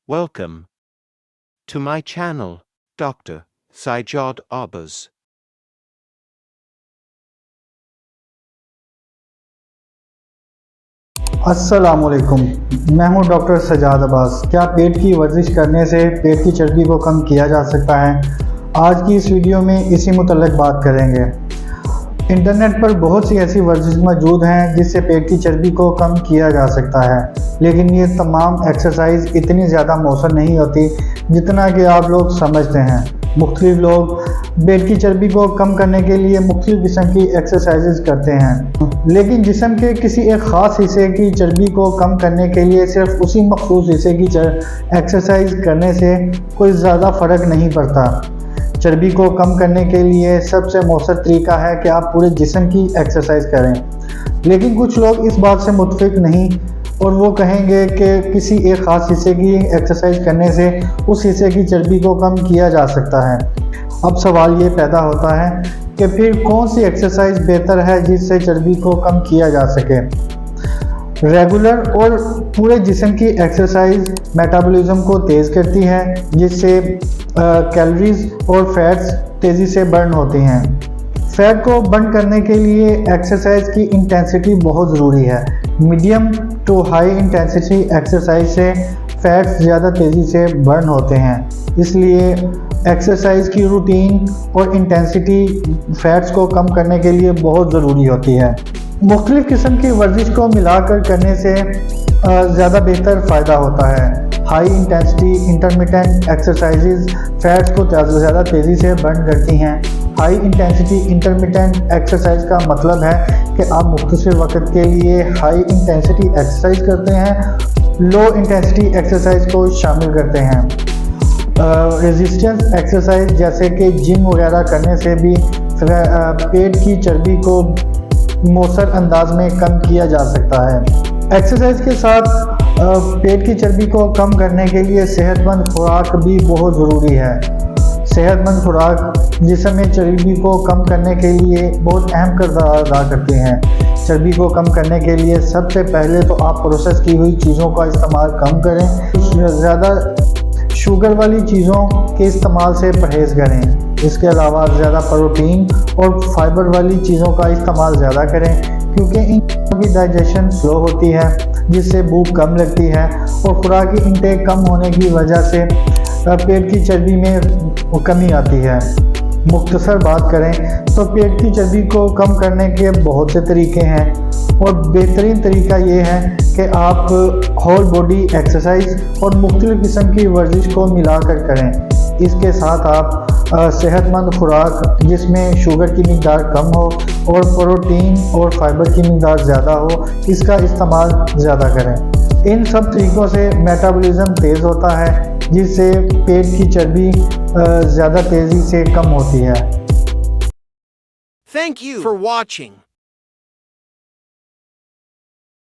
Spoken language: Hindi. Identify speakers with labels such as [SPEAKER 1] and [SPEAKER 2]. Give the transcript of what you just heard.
[SPEAKER 1] Welcome to my channel, Dr. Sajjad Abbas.
[SPEAKER 2] अस्सलामुअलैकुम, मैं हूं डॉक्टर सजाद अब्बास। क्या पेट की वर्जिश करने से पेट की चर्बी को कम किया जा सकता है? आज की इस वीडियो में इसी मुतल्लिक़ बात करेंगे। इंटरनेट पर बहुत सी ऐसी वर्जिश मौजूद हैं जिससे पेट की चर्बी को कम किया जा सकता है, लेकिन ये तमाम एक्सरसाइज इतनी ज़्यादा मौसर नहीं होती जितना कि आप लोग समझते हैं। मुख्तलिफ लोग पेट की चर्बी को कम करने के लिए मुख्तलिफ किस्म की एक्सरसाइजेज करते हैं, लेकिन जिस्म के किसी एक ख़ास हिस्से की चर्बी को कम करने के लिए सिर्फ उसी मखसूस हिस्से की एक्सरसाइज करने से कोई ज़्यादा फ़र्क नहीं पड़ता। चर्बी को कम करने के लिए सबसे मौसर तरीका है कि आप पूरे जिस्म की एक्सरसाइज करें, लेकिन कुछ लोग इस बात से मुतफिक नहीं और वो कहेंगे कि किसी एक ख़ास हिस्से की एक्सरसाइज करने से उस हिस्से की चर्बी को कम किया जा सकता है। अब सवाल ये पैदा होता है कि फिर कौन सी एक्सरसाइज बेहतर है जिससे चर्बी को कम किया जा सके। रेगुलर और पूरे जिस्म की एक्सरसाइज मेटाबॉलिज्म को तेज़ करती है, जिससे कैलोरीज और फैट्स तेज़ी से बर्न होती हैं। फैट को बर्न करने के लिए एक्सरसाइज की इंटेंसिटी बहुत ज़रूरी है। Medium to high intensity exercise से फैट्स ज़्यादा तेज़ी से बर्न होते हैं, इसलिए एक्सरसाइज की रूटीन और इंटेंसिटी फैट्स को कम करने के लिए बहुत ज़रूरी होती है। मुख्तलिफ़ किस्म की वर्जिश को मिलाकर करने से ज़्यादा बेहतर फ़ायदा होता है। High intensity intermittent exercises fats को ज़्यादा तेज़ी से बर्न करती हैं। हाई इंटेंसिटी इंटरमिटेंट एक्सरसाइज का मतलब है कि आप मुख्तसर वक्त के लिए हाई इंटेंसिटी एक्सरसाइज करते हैं, लो इंटेंसिटी एक्सरसाइज को शामिल करते हैं। रेजिस्टेंस एक्सरसाइज जैसे कि जिम वगैरह करने से भी पेट की चर्बी को मौसर अंदाज में कम किया जा सकता है। एक्सरसाइज के साथ पेट की चर्बी को कम करने के लिए सेहतमंद खुराक भी बहुत ज़रूरी है। सेहतमंद खुराक जिस्म में चर्बी को कम करने के लिए बहुत अहम किरदार अदा करते हैं। चर्बी को कम करने के लिए सबसे पहले तो आप प्रोसेस की हुई चीज़ों का इस्तेमाल कम करें, ज़्यादा शुगर वाली चीज़ों के इस्तेमाल से परहेज़ करें। इसके अलावा ज़्यादा प्रोटीन और फाइबर वाली चीज़ों का इस्तेमाल ज़्यादा करें, क्योंकि इन की डाइजेशन स्लो होती है, जिससे भूख कम लगती है और खुराक की इंटेक कम होने की वजह से पेट की चर्बी में कमी आती है। मुख्तसर बात करें तो पेट की चर्बी को कम करने के बहुत से तरीके हैं और बेहतरीन तरीका ये है कि आप होल बॉडी एक्सरसाइज और मुख्तलिफ़ किस्म की वर्जिश को मिलाकर करें। इसके साथ आप सेहतमंद खुराक जिसमें शुगर की मिकदार कम हो और प्रोटीन और फाइबर की मिकदार ज़्यादा हो, इसका इस्तेमाल ज़्यादा करें। इन सब तरीक़ों से मेटाबॉलिज्म तेज़ होता है, जिससे पेट की चर्बी ज़्यादा तेज़ी से कम होती है।
[SPEAKER 1] Thank you for watching.